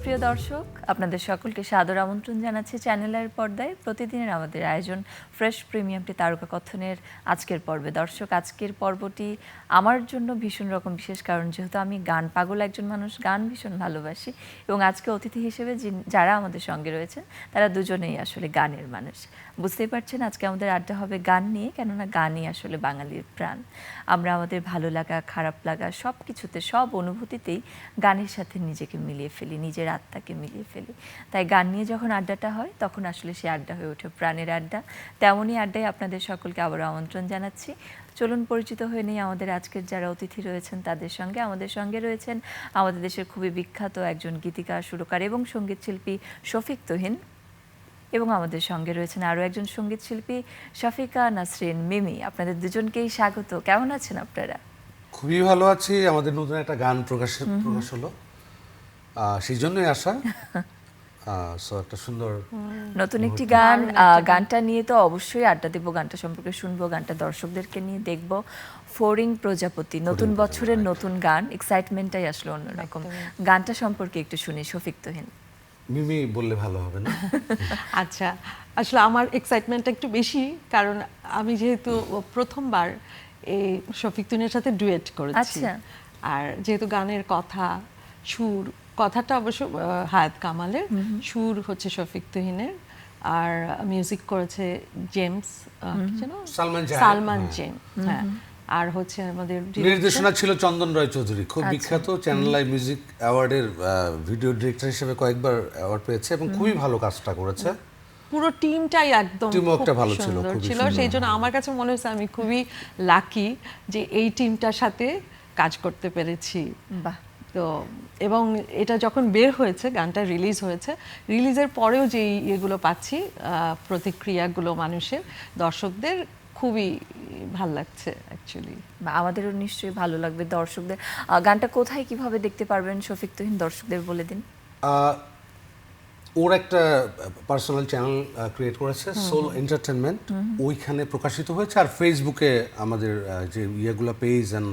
সুপ্রিয় দর্শক, আপনাদের সকলকে সাদর আমন্ত্রণ জানাচ্ছি চ্যানেলের পর্দায় প্রতিদিনের আমাদের আয়োজন ফ্রেশ প্রিমিয়ামটি তারকা কথনের আজকের পর্বে। দর্শক, আজকের পর্বটি আমার জন্য ভীষণ রকম বিশেষ, কারণ যেহেতু আমি গান পাগল একজন মানুষ, গান ভীষণ ভালোবাসি এবং আজকে অতিথি হিসেবে যারা আমাদের সঙ্গে রয়েছেন তারা দুজনেই আসলে গানের মানুষ। বুঝতেই পারছেন আজকে আমাদের আড্ডা হবে গান নিয়ে, কেননা গানই আসলে বাঙালির প্রাণ। আমরা আমাদের ভালো লাগা, খারাপ লাগা সব কিছুতে, সব অনুভূতিতেই গানের সাথে নিজেকে মিলিয়ে ফেলি, নিজের আত্মাকে মিলিয়ে ফেলি। তাই গান নিয়ে যখন আড্ডাটা হয় তখন আসলে সে আড্ডা হয়ে ওঠে প্রাণের আড্ডা। তেমনই আড্ডায় আপনাদের সকলকে আবারও আমন্ত্রণ জানাচ্ছি। চলুন পরিচিত হয়ে নেই আমাদের আজকের যারা অতিথি রয়েছেন তাদের সঙ্গে। আমাদের সঙ্গে রয়েছেন আমাদের দেশের খুবই বিখ্যাত একজন গীতিকার, সুরকার এবং সঙ্গীত শিল্পী শফিক তুহিন, এবং আমাদের সঙ্গে রয়েছেন আরও একজন সঙ্গীত শিল্পী শফিকা নাসরিন মিমি। আপনাদের দুজনকেই স্বাগত। কেমন আছেন আপনারা? খুবই ভালো আছি। আমাদের নতুন একটা গান প্রকাশ হলো, সেই জন্যই আসা। একটা সুন্দর নতুন একটি গান, গানটা নিয়ে তো অবশ্যই আড্ডা দেবো, গানটা সম্পর্কে শুনবো, গানটা দর্শকদেরকে নিয়ে দেখবো। ফড়িং প্রজাপতি, নতুন বছরের নতুন গান, এক্সাইটমেন্টটাই আসলে অন্যরকম। গানটা সম্পর্কে একটু শুনি শফিক তুহিন। মিমি বললে ভালো হবে না? আচ্ছা, আসলে আমার এক্সাইটমেন্টটা একটু বেশি, কারণ আমি যেহেতু প্রথমবার এই শফিক তুহিনের সাথে ডুয়েট করেছি। আর যেহেতু গানের কথা, সুর, কথাটা অবশ্য হায়াত কামালের, সুর হচ্ছে শফিক তুহিনের, আর মিউজিক করেছে জেমস সালমান জেন। হ্যাঁ, আর হচ্ছে আমাদের নির্দেশনা ছিল চন্দন রায় চৌধুরী, খুব বিখ্যাত চ্যানেল আই মিউজিক অ্যাওয়ার্ডের ভিডিও ডিরেক্টর হিসেবে কয়েকবার অ্যাওয়ার্ড পেয়েছে এবং খুবই ভালো কাজটা করেছে। পুরো টিমটাই একদম ভালো ছিল, সেই জন্য আমার কাছে মনে হচ্ছে আমি খুবই লাকি যে এই টিমটার সাথে কাজ করতে পেরেছি। বাহ। তো এবং এটা যখন বের হয়েছে, গানটা রিলিজ হয়েছে, রিলিজের পরেও যে এগুলো পাচ্ছি প্রতিক্রিয়াগুলো মানুষের, দর্শকদের খুবই ভাল লাগছে অ্যাকচুয়ালি। আমাদেরও নিশ্চয়ই ভালো লাগবে দর্শকদের। গানটা কোথায় কিভাবে দেখতে পারবেন শফিক তুহিন, দর্শকদের বলে দিন। ওর একটা পার্সোনাল চ্যানেল ক্রিয়েট করেছে, সোল এন্টারটেনমেন্ট, ওইখানে প্রকাশিত হয়েছে। আর ফেসবুকে আমাদের যে ইয়েগুলো পেজ এন্ড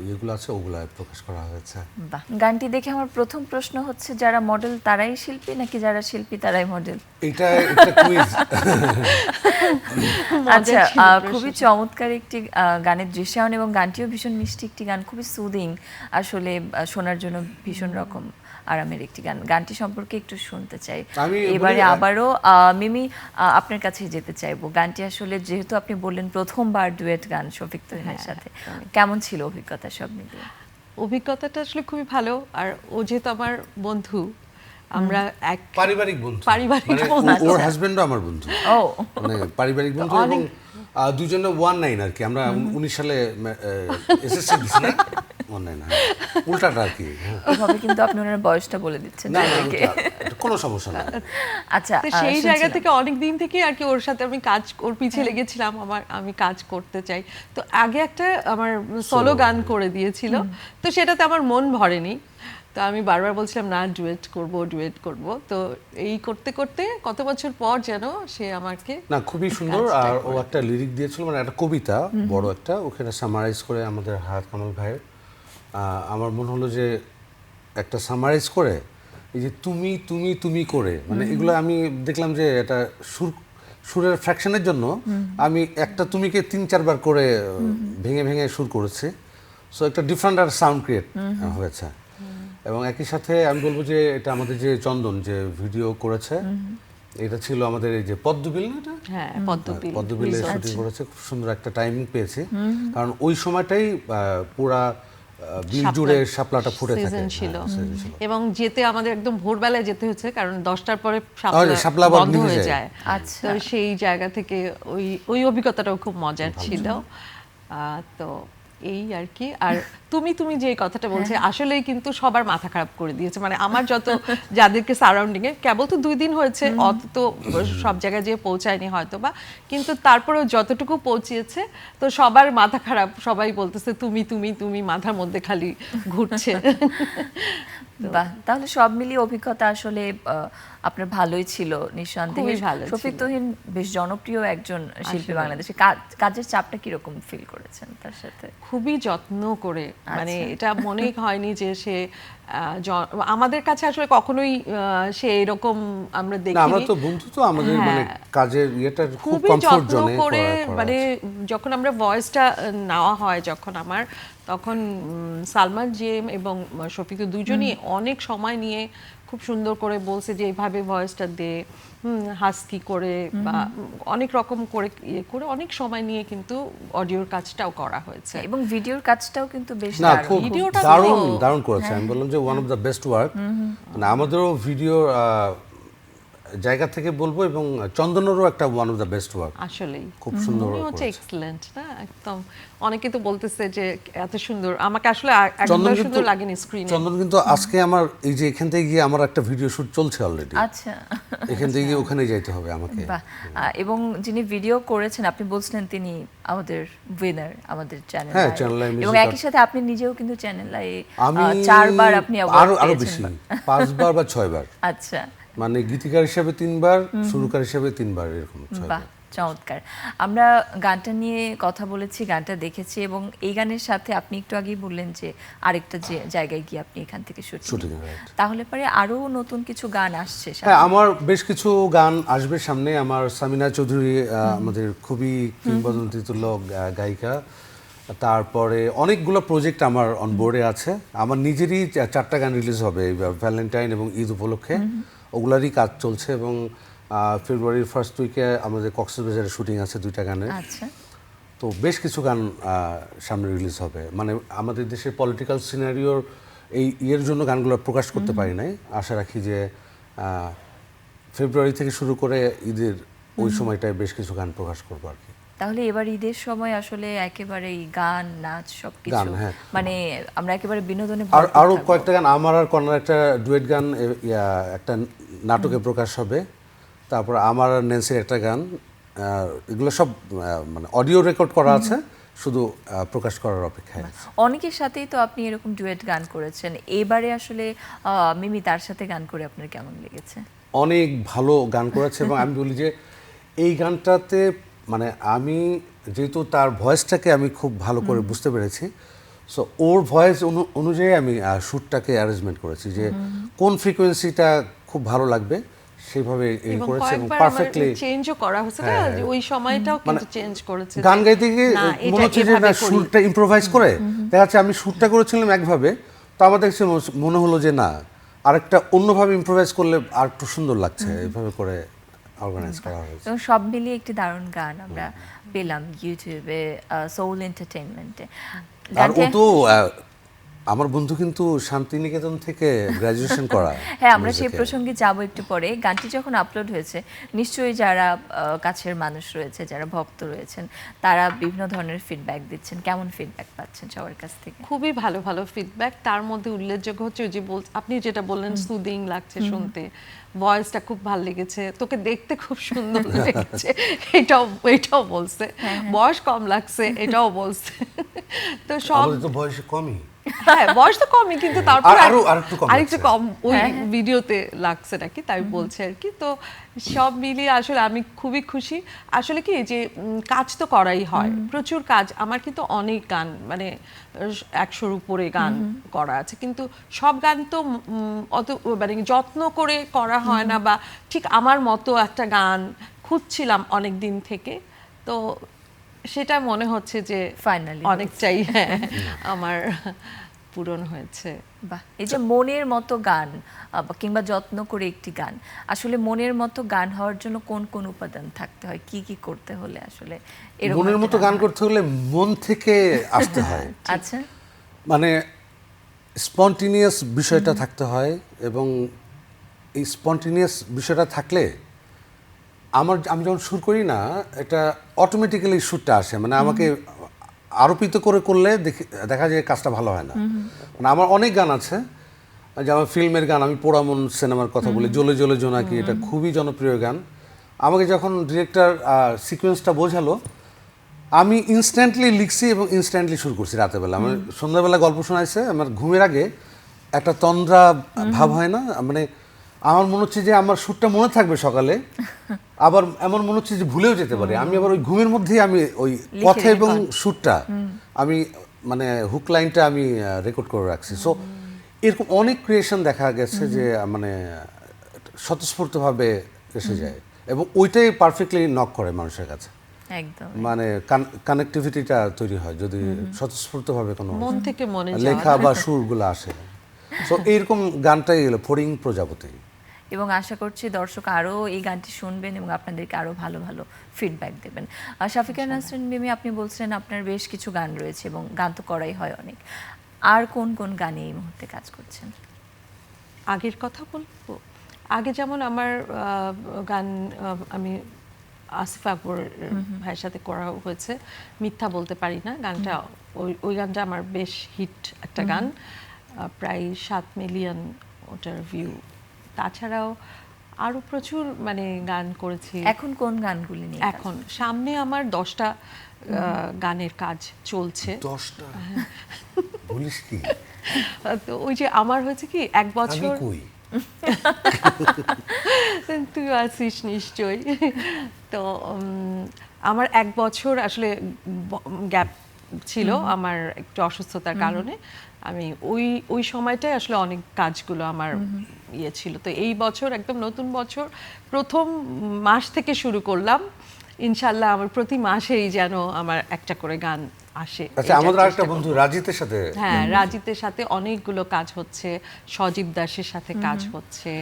ইয়েগুলো আছে ওগুলো প্রকাশ করা হয়েছে। বাহ। গানটি দেখে আমার প্রথম প্রশ্ন হচ্ছে, যারা মডেল তারাই শিল্পী নাকি যারা শিল্পী তারাই মডেল? এটা একটা কুইজ। আচ্ছা, খুবই চমৎকার একটি গানের দৃশ্যায়ন এবং গানটিও ভীষণ মিষ্টি একটি গান, খুবই সুদিং, আসলে শোনার জন্য ভীষণ রকম আরামের একটি গান। গানটি সম্পর্কে একটু শুনতে চাই এবারে আবারও। মিমি, আপনার কাছেই যেতে চাইবো। গানটি আসলে যেহেতু আপনি বললেন প্রথমবার ডুয়েট গান শফিক তুহিনের সাথে, কেমন ছিল অভিজ্ঞতা সব মিলিয়ে? অভিজ্ঞতাটা আসলে খুবই ভালো। আর ও যেহেতু আমার বন্ধু, আমরা এক পারিবারিক বন্ধু, ওর হাজবেন্ডও আমার বন্ধু, মানে পারিবারিক বন্ধু, এবং দুজনে 19 আর কি। আমরা 19 সালে এসএসসি দিছি না, 19 না, উল্টাটা আর কি। এভাবে কিন্তু আপনি ওনার বয়সটা বলে দিচ্ছেন, কোনো সমস্যা না। আচ্ছা, সেই জায়গা থেকে অনেক দিন থেকে আর কি ওর সাথে আমি ওর পিছিয়ে লেগেছিলাম। আমি কাজ করতে চাই। তো আগে একটা আমার সোলো গান করে দিয়েছিল, তো সেটাতে আমার মন ভরেনি। তো আমি বারবার বলছিলাম না, ডুয়েট করব। তো এই করতে করতে কত বছর পর যেন সে আমাকে না, খুবই সুন্দর। আর ও একটা লিরিক দিয়েছিল, মানে একটা কবিতা বড় একটা, ওখানে সামারাইজ করে আমাদের হায়াত কামাল ভাইয়ের। আমার মনে হলো যে একটা সামারাইজ করে এই যে তুমি তুমি তুমি করে, মানে এগুলো আমি দেখলাম যে এটা সুরের ফ্র্যাকশনের জন্য আমি একটা তুমিকে 3-4 বার করে ভেঙে ভেঙে সুর করেছি। সো একটা ডিফারেন্ট আর সাউন্ড ক্রিয়েট হয়েছে। এবং একই সাথে আমি বলবো যে এটা আমাদের যে চন্দন যে ভিডিও করেছে, এটা ছিল আমাদের এই যে পদ্মবিল, না এটা? হ্যাঁ, পদ্মবিলে শুটিং করেছে। খুব সুন্দর একটা টাইমিং পেয়েছি, কারণ ওই সময়টাই পুরা বিল জুড়ে শাপলাটা ফুটে থাকে ছিল। এবং যেতে আমাদের একদম ভোরবেলায় যেতে হচ্ছে, কারণ 10টার পরে শাপলা বন্ধ হয়ে যায়। আচ্ছা, তো সেই জায়গা থেকে ওই অভিজ্ঞতাটাও খুব মজার ছিল। তো এই আর কি। আর তুমি যে কথাটা বলছে, আসলেই কিন্তু সবার মাথা খারাপ করে দিয়েছে। মানে আমার যত যাদেরকে সারাউন্ডিং এ, কেবল তো 2 দিন হয়েছে, অত তো সব জায়গায় যেয়ে পৌঁছায়নি হয়তো বা, কিন্তু তারপরেও যতটুকু পৌঁছিয়েছে, তো সবার মাথা খারাপ। সবাই বলতেছে তুমি তুমি তুমি, মাথার মধ্যে খালি ঘুরছে। বাহ, তাহলে সব মিলিয়ে অভিজ্ঞতা আসলে আপনার ভালোই ছিল নিঃসন্দেহে। খুবই ভালো শফিক ছিল। তুহিন বেশ জনপ্রিয় একজন শিল্পী আসলে। বাংলাদেশে। কাজের চাপটা কিরকম ফিল করেছেন তার সাথে? খুবই যত্ন করে, মানে আচ্ছা। এটা মনেই হয়নি যে সে আমাদের কাছে আসলে কখনোই সে এরকম আমরা না আমরা দেখিনি। তো বন্ধু, তো আমাদের হ্যাঁ। মানে কাজের ইয়েটা খুব খুবই কমফোর্ট যত্ন জোনে করে, করা মানে যখন আমরা ভয়েসটা নেওয়া হয় যখন আমার, তখন সালমান জিএম এবং শফিক দুজনই অনেক সময় নিয়ে খুব সুন্দর করে বলছে যে এইভাবে ভয়েসটা দে, হাস্কি করে বা অনেক রকম করে ইয়ে করে অনেক সময় নিয়ে কিন্তু অডিওর কাজটাও করা হয়েছে। এবং ভিডিওর কাজটাও কিন্তু বেশ না দারুণ। খুব ভিডিওটা তো- দারুণ দারুণ করেছে। আমি বললাম যে one of the best work, মানে আমাদেরও ভিডিও জায়গা থেকে বলবো, এবং চন্দনেরও একটা one of the best work, আসলেই খুব সুন্দর মনে হচ্ছে করেছে। এক্সেলেন্ট না একদম। অনেকে তো বলতেছে যে এত সুন্দর, আমাকে আসলে চন্দন একদম কিন্তু সুন্দর লাগেনি স্ক্রিনে। চন্দন কিন্তু আজকে আমার এই যে এখান থেকে গিয়ে আমার একটা ভিডিও শুট চলছে অলরেডি, আচ্ছা, এখান থেকে গিয়ে ওখানে যাইতে হবে আমাকে। বাহ। এবং যিনি ভিডিও করেছেন আপনি বলছিলেন তিনি আমাদের উইনার আমাদের চ্যানেল। হ্যাঁ, Channel Eye এবং Music একই সাথে আপনি নিজেও কিন্তু চ্যানেল আই আমি 4 বার আপনি আরো অ্যাওয়ার্ড বেশি, পেয়েছেন। 5 বার বা 6 বার, আচ্ছা, মানে গীতিকার হিসেবে 3 বার, সুরকার হিসেবে 3 বার, এরকম 6 বাহ, বার। চমৎকার। আমরা গানটা নিয়ে কথা বলেছি, গানটা দেখেছি, এবং এই গানের সাথে আপনি একটু আগেই বললেন যে আরেকটা যে জায়গায় গিয়ে আপনি এখান থেকে শুটিং, শুটিং, রাইট। তাহলে পরে আরো নতুন কিছু গান আসছে সামনে। হ্যাঁ, আমার বেশ কিছু গান আসবে সামনে। আমার সামিনা চৌধুরী আমাদের খুবই কিংবদন্তি তুল্য গায়িকা, তারপরে অনেকগুলো প্রজেক্ট আমার অনবোর্ডে আছে। আমার নিজেরই 4টা গান রিলিজ হবে এইবার ভ্যালেন্টাইন এবং ঈদ উপলক্ষে, ওগুলারই কাজ চলছে। এবং ফেব্রুয়ারির ফার্স্ট উইকে আমাদের কক্সবাজারে শুটিং আছে 2টা গানের। আচ্ছা, তো বেশ কিছু গান সামনে রিলিজ হবে। মানে আমাদের দেশের পলিটিক্যাল সিনারিওর এই ইয়ের জন্য গানগুলো প্রকাশ করতে পারি নাই। আশা রাখি যে ফেব্রুয়ারি থেকে শুরু করে ঈদের ওই সময়টায় বেশ কিছু গান প্রকাশ করবো আর কি। তাহলে এবার ঈদের সময় আসলে একেবারেই গান নাচ সবকিছু, গান, হ্যাঁ। মানে আমরা একেবারে বিনোদনে আর ভরপুর আরও থাকবো। কয়েকটা গান, আমার আর কর্নার একটা ডুয়েট গান একটা নাটকে প্রকাশ হবে। তারপর আমার আর ন্যান্সির একটা গান, এগুলো সব মানে অডিও রেকর্ড করা আছে, শুধু প্রকাশ করার অপেক্ষায় আছে। অনেকের সাথেই তো আপনি এরকম ডুয়েট গান করেছেন, এবারে আসলে মিমি তার সাথে গান করে আপনার কেমন লেগেছে? অনেক ভালো গান করেছে। এবং আমি বলি যে এই গানটাতে মানে আমি যেহেতু তার ভয়েসটাকে আমি খুব ভালো করে বুঝতে পেরেছি, সো ওর ভয়েস অনুযায়ী আমি শ্যুটটাকে অ্যারেঞ্জমেন্ট করেছি যে কোন ফ্রিকোয়েন্সিটা খুব ভালো লাগবে সেইভাবে এই এবং করেছে, এবং কয়েকবার পারফেক্টলি চেঞ্জও করা হয়েছে না, যে ওই সময়টাও কিন্তু চেঞ্জ করেছে। গান গাইতে গিয়ে না, এটা মনে হচ্ছে যে এভাবে না, করি। সুরটা ইম্প্রোভাইজ করে দেখা যাচ্ছে আমি সুরটা করেছিলাম একভাবে, তো আমাদের কাছে মনে হলো যে না, আরেকটা অন্যভাবে ইম্প্রোভাইজ করলে আর একটু সুন্দর লাগছে, এইভাবে করে অর্গানাইজ করা হয়েছে। এবং সব মিলিয়ে একটি দারুণ গান আমরা পেলাম ইউটিউবে, সোল এন্টারটেইনমেন্টে। আর ও তো আমার বন্ধু কিন্তু শান্তিনিকেতন থেকে গ্র্যাজুয়েশন করা। হ্যাঁ, আমরা সেই music-এ। প্রসঙ্গে যাব একটু পরে। গানটি যখন আপলোড হয়েছে, নিশ্চয়ই যারা কাছের মানুষ রয়েছে, যারা ভক্ত রয়েছেন, তারা বিভিন্ন ধরনের ফিডব্যাক দিচ্ছেন। কেমন ফিডব্যাক পাচ্ছেন সবার কাছ থেকে? খুবই ভালো ভালো ফিডব্যাক। তার মধ্যে উল্লেখযোগ্য হচ্ছে ওই যে আপনি যেটা বললেন, সুদিং লাগছে শুনতে, ভয়েসটা খুব ভালো লেগেছে, তোকে দেখতে খুব সুন্দর লেগেছে, এটাও বলছে, বয়স কম লাগছে এটাও বলছে। তো সব আমাদের তো বয়স কমই। হ্যাঁ, বয়স তো কমই, কিন্তু তারপর আরেকটু কম আরেকটু লাগছে। কম ওই ভিডিওতে লাগছে নাকি, তাই বলছে আর কি। তো সব মিলিয়ে আসলে আমি খুবই খুশি। আসলে কি যে কাজ তো করাই হয়, প্রচুর কাজ। আমার কিন্তু অনেক গান, মানে 100-র উপরে গান করা আছে, কিন্তু সব গান তো অত মানে যত্ন করে করা হয় না, বা ঠিক আমার মতো একটা গান খুঁজছিলাম অনেক দিন থেকে। তো সেটা মনে হচ্ছে যে Finally অনেকটাই আমার পূরণ হয়েছে। বাহ, এই যে মনের মতো গান কিংবা যত্ন করে একটি গান, আসলে মনের মতো গান হওয়ার জন্য কোন কোন উপাদান থাকতে হয়, কি কি করতে হলে আসলে এরকম মনের একটা মতো গান করতে হলে মন থেকে আসতে হয়। আচ্ছা, মানে স্পন্টিনিয়াস বিষয়টা থাকতে হয়, এবং এই স্পন্টিনিয়াস বিষয়টা থাকলে আমি যখন সুর করি না, এটা অটোমেটিক্যালি সুরটা আসে। মানে আমাকে আরোপিত করে করলে দেখা যায় কাজটা ভালো হয় না। মানে আমার অনেক গান আছে, যেমন ফিল্মের গান, আমি পোড়ামন সিনেমার কথা বলি, জ্বলে জ্বলে জোনাকি, এটা খুবই জনপ্রিয় গান। আমাকে যখন ডিরেক্টর সিকোয়েন্সটা বোঝালো, আমি ইনস্ট্যান্টলি লিখছি এবং ইনস্ট্যান্টলি শুরু করছি রাতের বেলা। আমার সন্ধ্যাবেলা গল্প শোনাইছে, আমার ঘুমের আগে একটা তন্দ্রা ভাব হয় না, মানে আমার মনে হচ্ছে যে আমার সুরটা মনে থাকবে সকালে, আবার এমন মনে হচ্ছে যে ভুলেও যেতে পারে। আমি আবার ওই ঘুমের মধ্যেই আমি ওই কথা এবং সুরটা আমি মানে হুক লাইনটা আমি রেকর্ড করে রাখছি। সো এরকম অনেক ক্রিয়েশন দেখা গেছে যে মানে স্বতঃস্ফূর্তভাবে এসে যায় এবং ওইটাই পারফেক্টলি নক করে মানুষের কাছে, একদম মানে কানেক্টিভিটিটা তৈরি হয় যদি স্বতঃস্ফূর্তভাবে কোনো মন থেকে মনে লেখা বা সুরগুলো আসে। সো এইরকম গানটাই এলো ফড়িং প্রজাপতি। এবং আশা করছি দর্শক আরও এই গানটি শুনবেন এবং আপনাদেরকে আরও ভালো ভালো ফিডব্যাক দেবেন। শাফিকা নাসরিন মিমি, আপনি বলছেন আপনার বেশ কিছু গান রয়েছে এবং গান তো করাই হয় অনেক। আর কোন কোন গানে এই মুহূর্তে কাজ করছেন? আগের কথা বলবো। আগে যেমন আমার গান আমি আসিফ আকবর ভাইয়ের সাথে করা হয়েছে, মিথ্যা বলতে পারি না গানটা, ওই গানটা আমার বেশ হিট একটা গান, প্রায় 7 মিলিয়ন ওটার ভিউ। তাছাড়াও আরো প্রচুর মানে গান করেছি। এখন কোন গানগুলি নিয়ে? এখন সামনে আমার 10টা গানের কাজ চলছে। 10টা? বলিস কি? তো ওই যে আমার হয়েছে কি, এক বছর তুই আছিস নিশ্চয়ই। তো আমার 1 বছর আসলে গ্যাপ ছিল আমার একটু অসুস্থতার কারণে। আমি ওই সময়টায় আসলে অনেক কাজগুলো আমার ইয়ে ছিল। তো এই বছর একদম নতুন বছর প্রথম মাস থেকে শুরু করলাম, ইনশাল্লাহ আমার প্রতি মাসেই যেন আমার একটা করে গান আসে। আচ্ছা, আমাদের আরেকটা বন্ধু রাজিতের সাথে, হ্যাঁ রাজিতের সাথে অনেকগুলো কাজ হচ্ছে, সজীব দাসের সাথে কাজ হচ্ছে,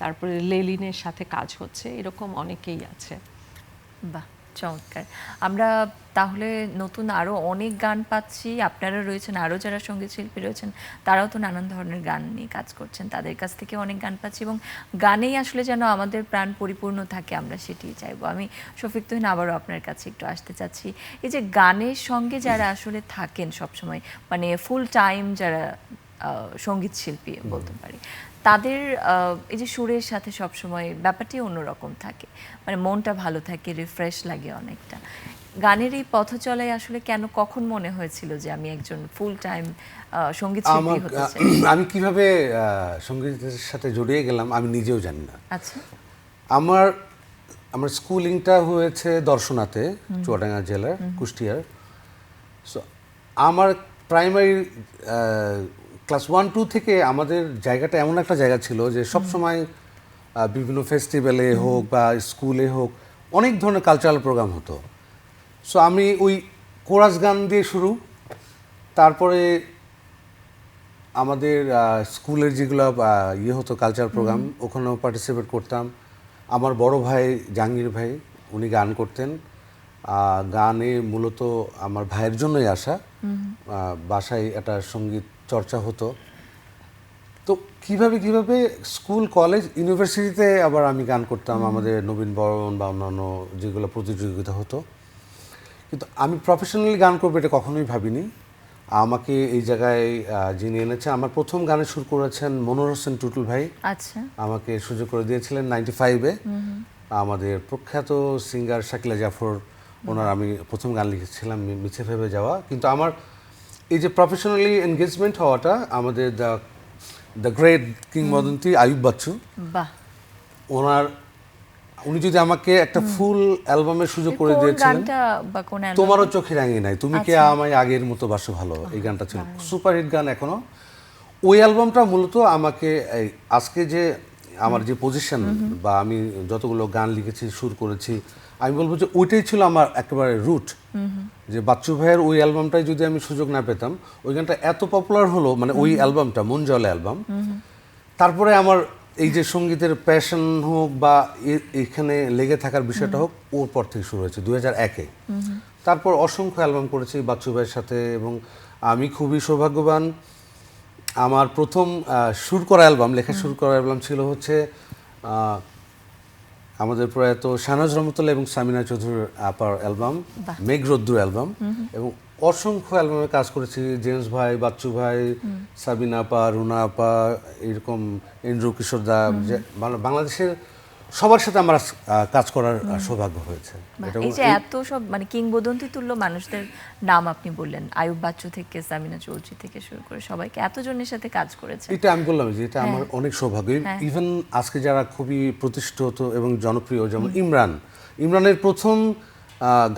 তারপরে লেলিনের সাথে কাজ হচ্ছে, এরকম অনেকেই আছে। বাহ, চমৎকার। আমরা তাহলে নতুন আরও অনেক গান পাচ্ছি। আপনারা রয়েছেন, আরও যারা সঙ্গীত শিল্পী রয়েছেন তারাও তো নানান ধরনের গান নিয়ে কাজ করছেন, তাদের কাছ থেকে অনেক গান পাচ্ছি এবং গানেই আসলে যেন আমাদের প্রাণ পরিপূর্ণ থাকে, আমরা সেটিই চাইবো। আমি শফিক তুহিন আবারও আপনার কাছে একটু আসতে চাচ্ছি, এই যে গানের সঙ্গে যারা আসলে থাকেন সবসময়, মানে ফুল টাইম যারা সঙ্গীত শিল্পী বলতে পারি, তাদের এই যে সুরের সাথে সবসময় ব্যাপারটি অন্যরকম থাকে, মানে মনটা ভালো থাকে, রিফ্রেশ লাগে অনেকটা। গানের এই পথ চলায় আসলে কেন, কখন মনে হয়েছিল যে আমি একজন ফুল টাইম সঙ্গীত শিল্পী হতে চাই? আমি কিভাবে সঙ্গীতের সাথে জড়িয়ে গেলাম আমি নিজেও জানি না। আচ্ছা, আমার স্কুলিংটা হয়েছে দর্শনাতে, চুয়াডাঙ্গা জেলার কুষ্টিয়ার। সো আমার প্রাইমারি ক্লাস 1-2 থেকে আমাদের জায়গাটা এমন একটা জায়গা ছিল যে সবসময় বিভিন্ন ফেস্টিভ্যালে হোক বা স্কুলে হোক অনেক ধরনের কালচারাল প্রোগ্রাম হতো। সো আমি ওই কোরাস গান দিয়ে শুরু, তারপরে আমাদের স্কুলের যেগুলো ইয়ে হতো কালচারাল প্রোগ্রাম, ওখানেও পার্টিসিপেট করতাম। আমার বড় ভাই জাহাঙ্গীর ভাই, উনি গান করতেন। গানে মূলত আমার ভাইয়ের জন্যই আসা, বাসায় একটা সঙ্গীত চর্চা হতো। তো কিভাবে স্কুল কলেজ ইউনিভার্সিটিতে আবার আমি গান করতাম, আমাদের নবীনবরণ বা অন্যান্য যেগুলো প্রতিযোগিতা হতো। কিন্তু আমি প্রফেশনালি গান করবো এটা কখনোই ভাবিনি। আমাকে এই জায়গায় যিনি এনেছেন, আমার প্রথম গানের সুর করেছেন মনোর হোসেন টুটুল ভাই। আচ্ছা, আমাকে সুযোগ করে দিয়েছিলেন 95-এ। আমাদের প্রখ্যাত সিঙ্গার শাকিলা জাফর, ওনার আমি প্রথম গান লিখেছিলাম মিছে ভেবে যাওয়া। কিন্তু আমার এই যে প্রফেশনালি এনগেজমেন্ট হওয়াটা আমাদের দ্য গ্রেট কিংবদন্তি আয়ুব বাচ্চু, বাহ, উনি যদি আমাকে একটা ফুল অ্যালবামের সুযোগ করে দিয়েছিলেন, তোমারও চোখে রাঙিয়ে নাই, তুমি কে আমায় আগের মতো বাসো ভালো, এই গানটা ছিল সুপারহিট গান এখনো। ওই অ্যালবামটা মূলত আমাকে আজকে যে আমার যে পজিশন বা আমি যতগুলো গান লিখেছি সুর করেছি, আমি বলবো যে ওইটাই ছিল আমার একেবারে রুট। যে বাচ্চু ভাইয়ের ওই অ্যালবামটাই যদি আমি সুযোগ না পেতাম, ওই গানটা এত পপুলার হলো, মানে ওই অ্যালবামটা মন জলে অ্যালবাম। তারপরে আমার এই যে সঙ্গীতের প্যাশন হোক বা এখানে লেগে থাকার বিষয়টা হোক, ওর পর থেকে শুরু হয়েছে 2001-এ। তারপর অসংখ্য অ্যালবাম করেছি বাচ্চু ভাইয়ের সাথে এবং আমি খুবই সৌভাগ্যবান। আমার প্রথম সুর করা অ্যালবাম, লেখা সুর করা অ্যালবাম ছিল হচ্ছে আমাদের প্রয়াত শাহনাজ রহমতুল্লাহ এবং সামিনা চৌধুরীর আপার অ্যালবাম মেঘরৌদ্র অ্যালবাম, এবং অসংখ্য অ্যালবামে কাজ করেছি। জেমস ভাই, বাচ্চু ভাই, সাবিনা আপা, রুনা আপা, এরকম এন্ড্রু কিশোর দা, বাংলাদেশের সবার সাথে আমার কাজ করার সৌভাগ্য হয়েছে। এই যে এত সব মানে কিংবদন্তি তুল্য মানুষদের নাম আপনি বললেন, আয়ুব বাচ্চু থেকে সামিনা চৌধুরী থেকে শুরু করে সবাইকে এতজনের সাথে কাজ করেছে, এটা আমি বললাম যে এটা আমার অনেক সৌভাগ্য। ইভেন আজকে যারা খুবই প্রতিষ্ঠিত এবং জনপ্রিয়, যেমন ইমরানের প্রথম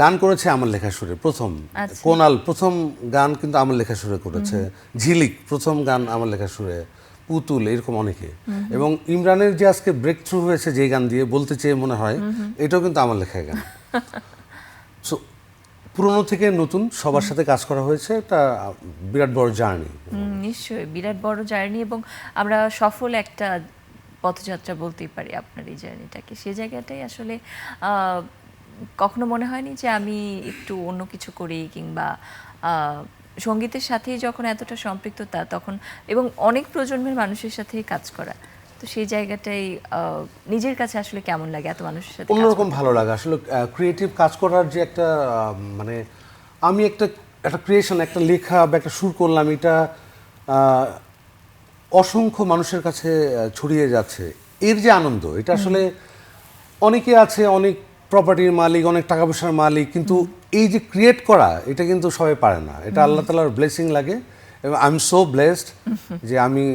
গান করেছে আমার লেখা সুরে, প্রথম কোনাল প্রথম গান কিন্তু আমার লেখা সুরে করেছে, ঝিলিক প্রথম গান আমার লেখা সুরে, পুতুল, এরকম অনেকে। এবং ইমরানের যে আজকে ব্রেক থ্রু হয়েছে যে গান দিয়ে, বলতে চেয়ে মনে হয়, এটাও কিন্তু আমার লেখা গান। সো পুরনো থেকে নতুন সবার সাথে কাজ করা হয়েছে, এটা বিরাট বড় জার্নি। নিশ্চয়ই বিরাট বড় জার্নি, এবং আমরা সফল একটা পথযাত্রা বলতেই পারি আপনার এই জার্নিটাকে। সেই জায়গাটাই আসলে কখনো মনে হয়নি যে আমি একটু অন্য কিছু করি, কিংবা সঙ্গীতের সাথেই যখন এতটা সম্পৃক্ততা, তখন এবং অনেক প্রজন্মের মানুষের সাথেই কাজ করা, তো সেই জায়গাটাই নিজের কাছে আসলে কেমন লাগে এত মানুষের সাথে? অন্যরকম ভালো লাগে আসলে ক্রিয়েটিভ কাজ করার যে একটা মানে আমি একটা ক্রিয়েশন, একটা লেখা বা একটা সুর করলাম, এটা অসংখ্য মানুষের কাছে ছড়িয়ে যাচ্ছে, এর যে আনন্দ, এটা আসলে অনেকে আছে অনেক প্রপার্টির মালিক, অনেক টাকা পয়সার মালিক, কিন্তু এই যে ক্রিয়েট করা, এটা কিন্তু সবাই পারে না। এটা আল্লাহ তাআলার ব্লেসিং লাগে, এবং আই এম সো ব্লেসড যে আমি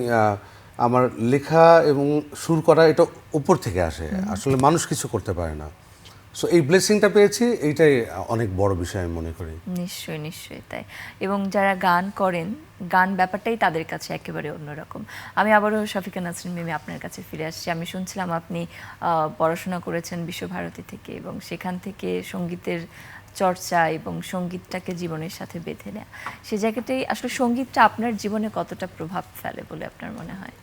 আমার লেখা এবং সুর করা এটা উপর থেকে আসে, আসলে মানুষ কিছু করতে পারে না। সো এই ব্লেসিংটা পেয়েছি, এইটাই অনেক বড় বিষয় আমি মনে করি। নিশ্চয়ই নিশ্চয়ই তাই। এবং যারা গান করেন, গান ব্যাপারটাই তাদের কাছে একেবারে অন্যরকম। আমি আবারও শফিকা নাসরিন মিমি আপনার কাছে ফিরে আসছি। আমি শুনছিলাম আপনি পড়াশোনা করেছেন বিশ্বভারতী থেকে, এবং সেখান থেকে সঙ্গীতের চর্চা এবং সঙ্গীতটাকে জীবনের সাথে বেঁধে নেয়া, সে জায়গাটাই আসলে সঙ্গীতটা আপনার জীবনে কতটা প্রভাব ফেলে বলে আপনার মনে হয়?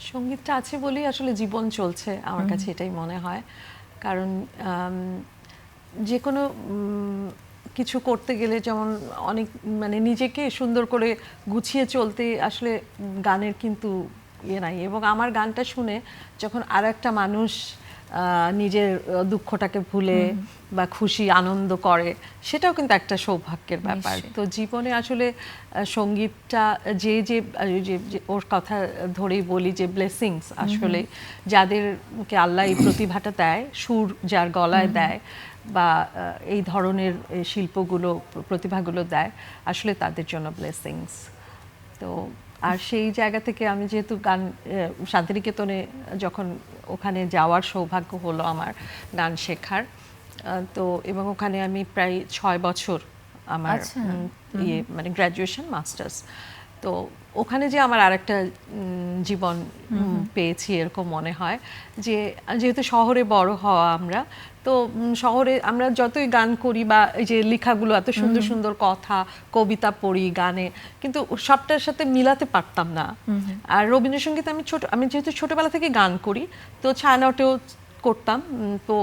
সঙ্গীতটা আছে বলেই আসলে জীবন চলছে, আমার কাছে এটাই মনে হয়। কারণ যে কোনো কিছু করতে গেলে যেমন অনেক মানে নিজেকে সুন্দর করে গুছিয়ে চলতে আসলে গানের কিন্তু ইয়ে নাই। এবং আমার গানটা শুনে যখন আর একটা মানুষ নিজের দুঃখটাকে ভুলে বা খুশি আনন্দ করে, সেটাও কিন্তু একটা সৌভাগ্যের ব্যাপার। তো জীবনে আসলে সঙ্গীতটা যে যে ওর কথা ধরেই বলি যে ব্লেসিংস, আসলে যাদেরকে আল্লাহ এই প্রতিভাটা দেয়, সুর যার গলায় দেয় বা এই ধরনের শিল্পগুলো প্রতিভাগুলো দেয়, আসলে তাদের জন্য ব্লেসিংস। তো আর সেই জায়গা থেকে আমি যেহেতু গান শান্তিনিকেতনে যখন ওখানে যাওয়ার সৌভাগ্য হলো আমার গান শেখার, তো এবং ওখানে আমি প্রায় 6 বছর আমার ইয়ে মানে গ্র্যাজুয়েশন মাস্টার্স, তো ওখানে যে আমার আরেকটা জীবন পেয়েছি এরকম মনে হয়। যে যেহেতু শহরে বড় হওয়া আমরা, তো শহরে আমরা যতই গান করি বা এই যে লেখাগুলো এত সুন্দর সুন্দর কথা কবিতা পড়ি গানে, কিন্তু সবটার সাথে মিলাতে পারতাম না। আর রবীন্দ্রসঙ্গীত আমি যেহেতু ছোটবেলা থেকে গান করি, তো ছায়ানটেও করতাম, তো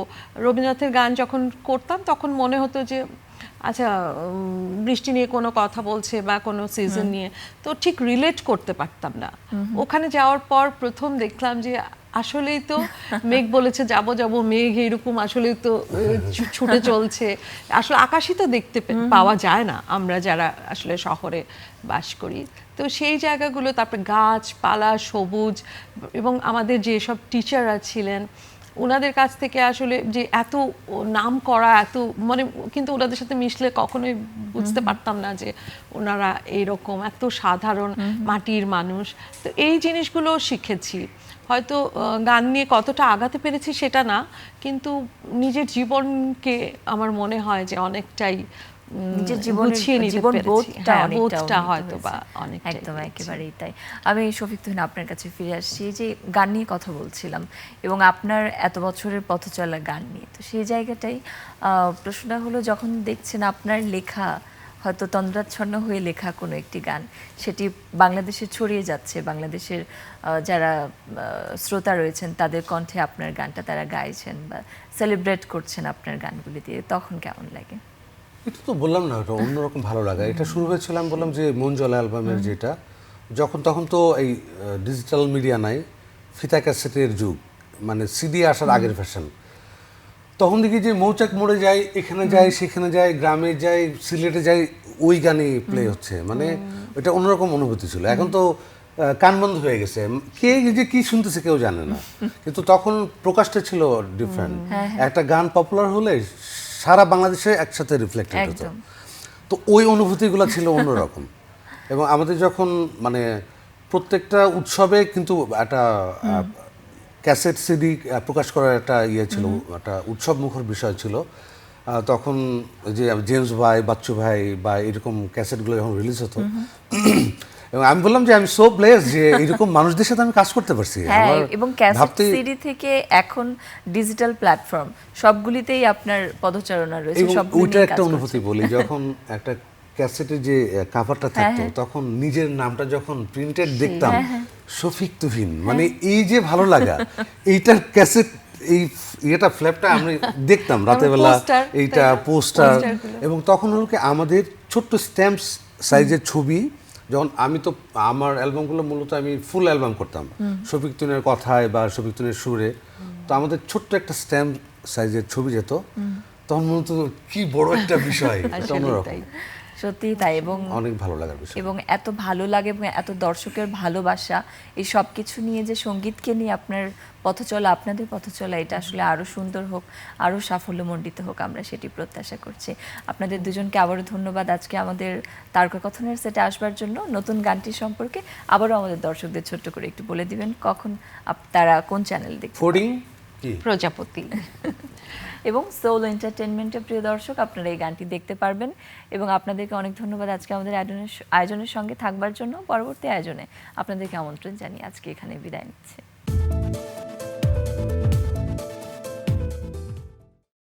রবীন্দ্রনাথের গান যখন করতাম তখন মনে হতো যে আচ্ছা বৃষ্টি নিয়ে কোনো কথা বলছে বা কোনো সিজন নিয়ে, তো ঠিক রিলেট করতে পারতাম না। ওখানে যাওয়ার পর প্রথম দেখলাম যে আসলেই তো মেঘ বলেছে যাবো যাবো, মেঘ এরকম আসলেই তো ছুটে চলছে, আসলে আকাশই তো দেখতে পাওয়া যায় না আমরা যারা আসলে শহরে বাস করি। তো সেই জায়গাগুলো, তারপরে গাছপালা সবুজ, এবং আমাদের যেসব টিচাররা ছিলেন ওনাদের কাছ থেকে আসলে যে এত নাম করা, এত মানে, কিন্তু ওনাদের সাথে মিশলে কখনোই বুঝতে পারতাম না যে ওনারা এইরকম এত সাধারণ মাটির মানুষ। তো এই জিনিসগুলো শিখেছি। হয়তো গান নিয়ে কতটা আগাতে পেরেছি সেটা না, কিন্তু নিজের জীবনকে আমার মনে হয় যে অনেকটাই একেবারেই তাই। আমি শফিক তুহিন আপনার কাছে ফিরে আসছি, যে গান নিয়ে কথা বলছিলাম এবং আপনার এত বছরের পথ চলা গান নিয়ে, তো সেই জায়গাটাই প্রশ্নটা হলো, যখন দেখছেন আপনার লেখা হয়তো তন্দ্রাচ্ছন্ন হয়ে লেখা কোনো একটি গান, সেটি বাংলাদেশে ছড়িয়ে যাচ্ছে, বাংলাদেশের যারা শ্রোতা রয়েছেন তাদের কণ্ঠে আপনার গানটা তারা গাইছেন বা সেলিব্রেট করছেন আপনার গানগুলি দিয়ে, তখন কেমন লাগে? এটা তো বললাম না, এটা অন্যরকম ভালো লাগা। এটা শুরু হয়েছিল আমি বললাম যে মন জ্বলা অ্যালবামের যেটা, তখন তো এই ডিজিটাল মিডিয়া নাই, ফিতা ক্যাসেটের যুগ, মানে সিডি আসার আগের ফ্যাশন। তখন দেখি যে মৌচাক মোড়ে যাই, এখানে যাই সেখানে যাই, গ্রামে যাই, সিলেটে যাই, ওই গানই প্লে হচ্ছে, মানে এটা অন্যরকম অনুভূতি ছিল। এখন তো কান বন্ধ হয়ে গেছে, কে যে কি শুনতেছে কেউ জানে না। কিন্তু তখন প্রকাশটা ছিল ডিফারেন্ট, একটা গান পপুলার হলে সারা বাংলাদেশে একসাথে রিফ্লেক্টেড হতো। একদম। তো ওই অনুভূতিগুলো ছিল অন্যরকম। এবং আমাদের যখন মানে প্রত্যেকটা উৎসবে কিন্তু একটা ক্যাসেট সিডি প্রকাশ করার একটা ইয়ে ছিল, একটা উৎসব মুখর বিষয় ছিল। তখন ওই যে জেমস ভাই, বাচ্চু ভাই বা এরকম ক্যাসেটগুলো যখন রিলিজ হতো, এবং আমি বললাম যে আমি সো ব্লেসড যে এরকম মানুষদের সাথে আমি কাজ করতে পারছি। হ্যাঁ, আমার এবং ক্যাসেট ভাবতে- সিডি থেকে এখন ডিজিটাল প্ল্যাটফর্ম সবগুলিতেই আপনার পদচারণা রয়েছে, এবং সবগুলি ওইটা নিয়ে একটা কাজ করছেন। অনুভূতি বলি, যখন একটা ক্যাসেটের যে কাভারটা থাকতো তখন নিজের নামটা যখন প্রিন্টেড দেখতাম, শফিক তুহিন, মানে এই যে ভালো লাগা, এইটার ক্যাসেট এই এটা ফ্ল্যাপটা আমি দেখতাম রাতের বেলা, poster, এইটা তাই না? পোস্টার, পোস্টারগুলো। এবং তখন হলো কি আমাদের ছোট্ট স্ট্যাম্পস সাইজের ছবি, যখন আমি তো আমার অ্যালবামগুলো মূলত আমি ফুল অ্যালবাম করতাম শফিক তুহিনের কথায় বা শফিক তুহিনের সুরে, তো আমাদের ছোট্ট একটা স্ট্যাম্প সাইজের ছবি যেত, তখন মনে হতো কি বড় একটা বিষয়, এটা আসলেই অন্যরকম, তাই। সত্যিই তাই। এবং অনেক ভালো লাগার বিষয়। এবং এত ভালো লাগে এবং এত দর্শকের ভালোবাসা, এই সব কিছু নিয়ে যে সঙ্গীতকে নিয়ে আপনার পথ চলা, আপনাদের পথ চলা, এটা আসলে আরও সুন্দর হোক, আরও সাফল্যমণ্ডিত হোক, আমরা সেটি প্রত্যাশা করছি। আপনাদের দুজনকে আবারও ধন্যবাদ আজকে আমাদের তারকাকথনের সেটে আসবার জন্য। নতুন গানটি সম্পর্কে আবারও আমাদের দর্শকদের ছোট্ট করে একটু বলে দিবেন, কখন তারা কোন চ্যানেল দেখতে পাবে? ফোর্ডিং কি প্রজাপতি। এবং সোল এন্টারটেনমেন্টের প্রিয় দর্শক, আপনারা এই গানটি দেখতে পারবেন। এবং আপনাদেরকে অনেক ধন্যবাদ আজকে আমাদের আয়োজনের সঙ্গে থাকবার জন্য। পরবর্তী আয়োজনে আপনাদেরকে আমন্ত্রণ জানিয়ে আজকে এখানে বিদায় নিচ্ছি।